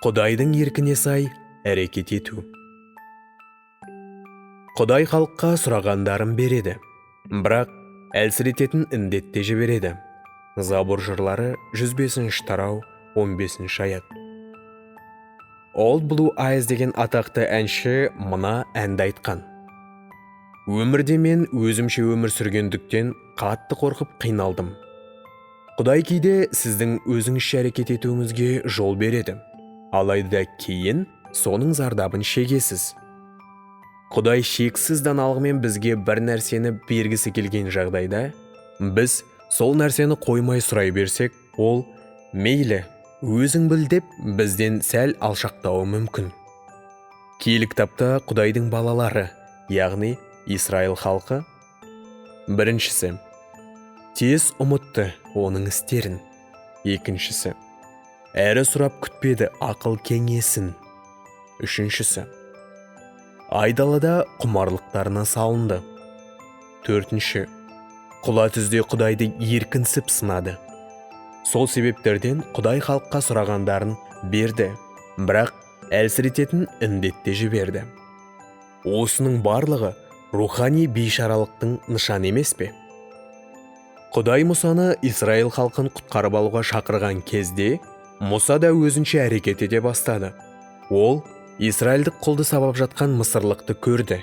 Құдайдың еркіне сай әрекет ету. Құдай халыққа сұрағандарын береді, бірақ әлсірететін індет те жібереді. Забур жырлары 105 тарау 15 аят. Old Blue Eyes деген атақты әнші мына әнді айтқан: өмірде мен өзімше өмір сүргендіктен қатты қорқып қиналдым. Құдай кейде сіздің өзіңізше әрекет етуіңізге жол береді, алайда кейін соның зардабын шегесіз. Құдай шексіз даналығымен бізге бір нәрсені бергісі келген жағдайда, біз сол нәрсені қоймай сұрай берсек, ол мейлі өзің біл деп бізден сәл алшақтауы мүмкін. Киелі кітапта Құдайдың балалары, яғни Израиль халқы, біріншісі, тез ұмытты оның істерін. Екіншісі, әрі сұрап күтпеді ақыл кеңесін. Үшіншісі, айдалада құмарлықтарына салынды. Төртінші, құла түзде Құдайды еркінсіп сынады. Сол себептерден Құдай халыққа сұрағандарын берді, бірақ әлсірететін індетте жіберді. Осының барлығы рухани бейшаралықтың нышаны емес пе? Құдай Мұсаны Израиль халқын құтқарып алуға шақырған кезде, Мұса да өзінше әрекет ете бастады. Ол Израильдік құлды сабап жатқан мысырлықты көрді,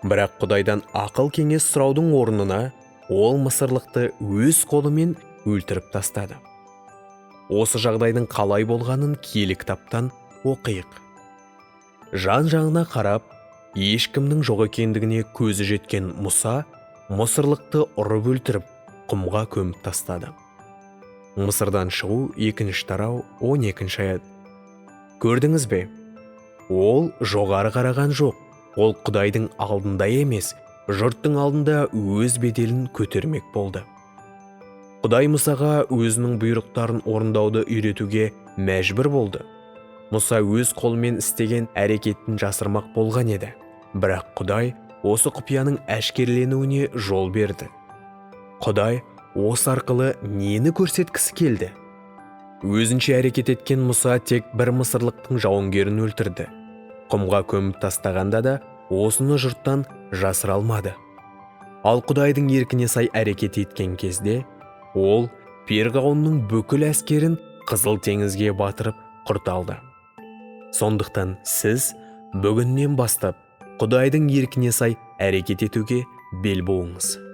бірақ Құдайдан ақыл кеңес сұраудың орнына ол мысырлықты өз қолымен өлтіріп тастады. Осы жағдайдың қалай болғанын киелі кітаптан оқиық. Жан-жағына қарап, ешкімнің жоқ екендігіне көзі жеткен Мұса мысырлықты ұрып өлтіріп, құмға көміп тастады. Мысырдан шығу 2 тарау 12 аят. Көрдіңіз бе? Ол жоғары қараған жоқ. Ол Құдайдың алдында емес, жұрттың алдында өз беделін көтермек болды. Құдай Мұсаға өзінің бұйрықтарын орындауды үйретуге мәжбүр болды. Мұса өз қолымен істеген әрекетін жасырмақ болған еді. Бірақ Құдай осы құпияның әшкереленуіне жол берді. Құдай осы арқылы нені көрсеткісі келді? Өзінше әрекет еткен Мұса тек бір мысырлықтың жауынгерін өлтірді. Құмға көміп тастағанда да осыны жұрттан жасыра алмады. Ал Құдайдың еркіне сай әрекет еткен кезде, ол Перғауынның бүкіл әскерін Қызыл теңізге батырып құрта алды. Сондықтан сіз бүгіннен бастап Құдайдың еркіне сай әрекет етуге бел буыңыз.